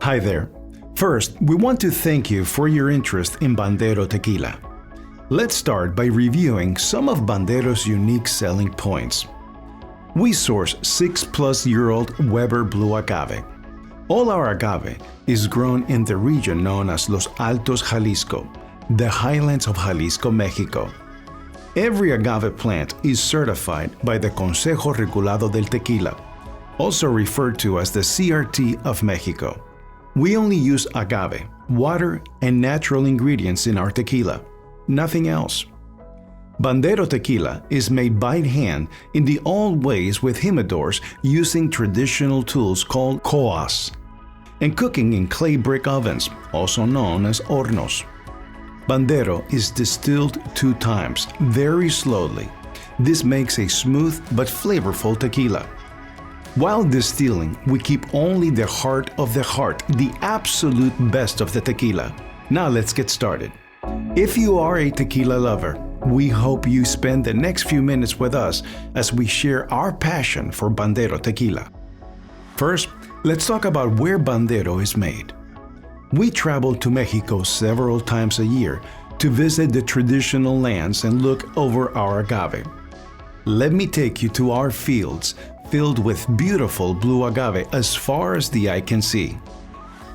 Hi there. First, we want to thank you for your interest in Bandero Tequila. Let's start by reviewing some of Bandero's unique selling points. We source 6-plus-year-old Weber Blue Agave. All our agave is grown in the region known as Los Altos, Jalisco, the highlands of Jalisco, Mexico. Every agave plant is certified by the Consejo Regulado del Tequila, also referred to as the CRT of Mexico. We only use agave, water, and natural ingredients in our tequila, nothing else. Bandero Tequila is made by hand in the old ways with humidors using traditional tools called coas, and cooking in clay brick ovens, also known as hornos. Bandero is distilled 2 times, very slowly. This makes a smooth but flavorful tequila. While distilling, we keep only the heart of the heart, the absolute best of the tequila. Now let's get started. If you are a tequila lover, we hope you spend the next few minutes with us as we share our passion for Bandero Tequila. First, let's talk about where Bandero is made. We travel to Mexico several times a year to visit the traditional lands and look over our agave. Let me take you to our fields filled with beautiful blue agave as far as the eye can see,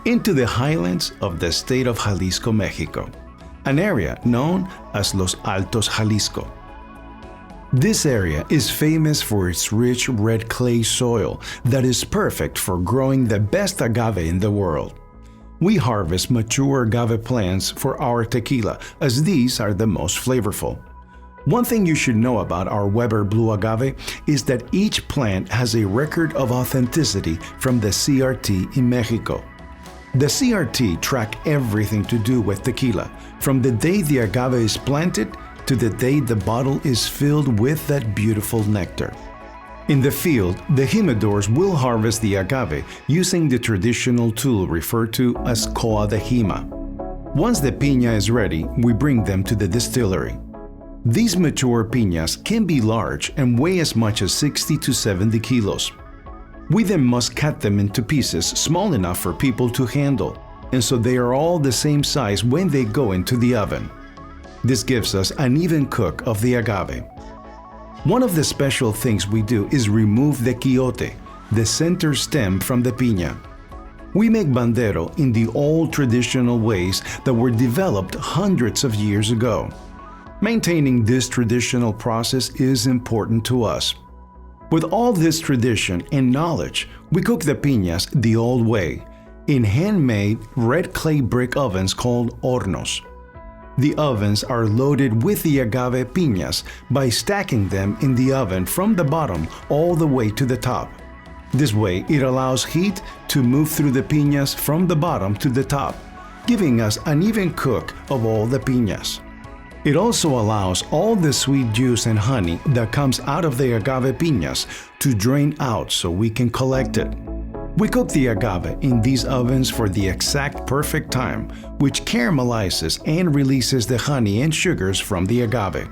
into the highlands of the state of Jalisco, Mexico, an area known as Los Altos, Jalisco. This area is famous for its rich red clay soil that is perfect for growing the best agave in the world. We harvest mature agave plants for our tequila, as these are the most flavorful. One thing you should know about our Weber Blue Agave is that each plant has a record of authenticity from the CRT in Mexico. The CRT track everything to do with tequila, from the day the agave is planted to the day the bottle is filled with that beautiful nectar. In the field, the humidors will harvest the agave using the traditional tool referred to as coa de jima. Once the piña is ready, we bring them to the distillery. These mature piñas can be large and weigh as much as 60 to 70 kilos. We then must cut them into pieces small enough for people to handle, and so they are all the same size when they go into the oven. This gives us an even cook of the agave. One of the special things we do is remove the quiote, the center stem from the piña. We make Bandero in the old traditional ways that were developed hundreds of years ago. Maintaining this traditional process is important to us. With all this tradition and knowledge, we cook the piñas the old way, in handmade red clay brick ovens called hornos. The ovens are loaded with the agave piñas by stacking them in the oven from the bottom all the way to the top. This way, it allows heat to move through the piñas from the bottom to the top, giving us an even cook of all the piñas. It also allows all the sweet juice and honey that comes out of the agave piñas to drain out so we can collect it. We cook the agave in these ovens for the exact perfect time, which caramelizes and releases the honey and sugars from the agave.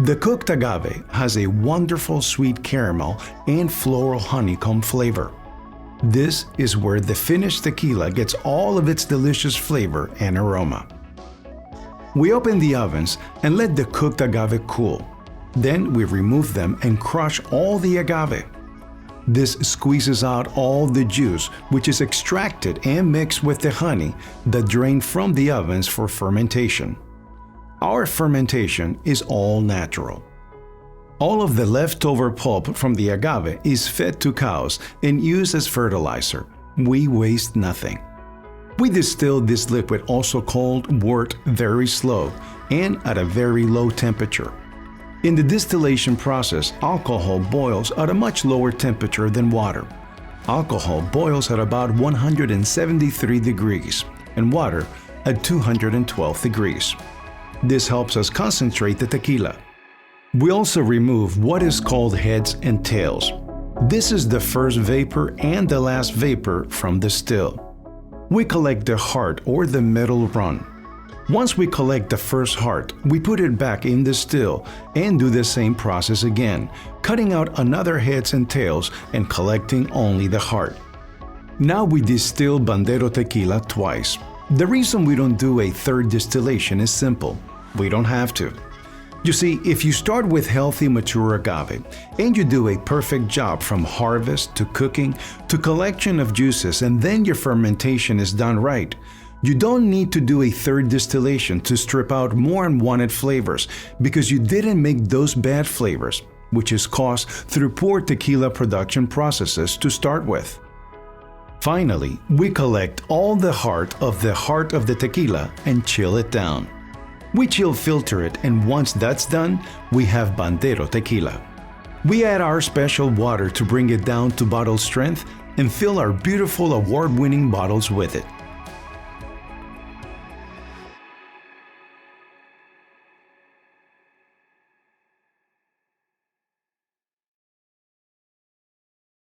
The cooked agave has a wonderful sweet caramel and floral honeycomb flavor. This is where the finished tequila gets all of its delicious flavor and aroma. We open the ovens and let the cooked agave cool. Then we remove them and crush all the agave. This squeezes out all the juice, which is extracted and mixed with the honey that drained from the ovens for fermentation. Our fermentation is all natural. All of the leftover pulp from the agave is fed to cows and used as fertilizer. We waste nothing. We distill this liquid, also called wort, very slow and at a very low temperature. In the distillation process, alcohol boils at a much lower temperature than water. Alcohol boils at about 173 degrees and water at 212 degrees. This helps us concentrate the tequila. We also remove what is called heads and tails. This is the first vapor and the last vapor from the still. We collect the heart or the middle run. Once we collect the first heart, we put it back in the still and do the same process again, cutting out another heads and tails and collecting only the heart. Now we distill Bandero Tequila twice. The reason we don't do a third distillation is simple. We don't have to. You see, if you start with healthy mature agave and you do a perfect job from harvest to cooking to collection of juices and then your fermentation is done right, you don't need to do a third distillation to strip out more unwanted flavors because you didn't make those bad flavors, which is caused through poor tequila production processes to start with. Finally, we collect all the heart of the tequila and chill it down. We chill filter it, and once that's done, we have Bandero Tequila. We add our special water to bring it down to bottle strength and fill our beautiful award-winning bottles with it.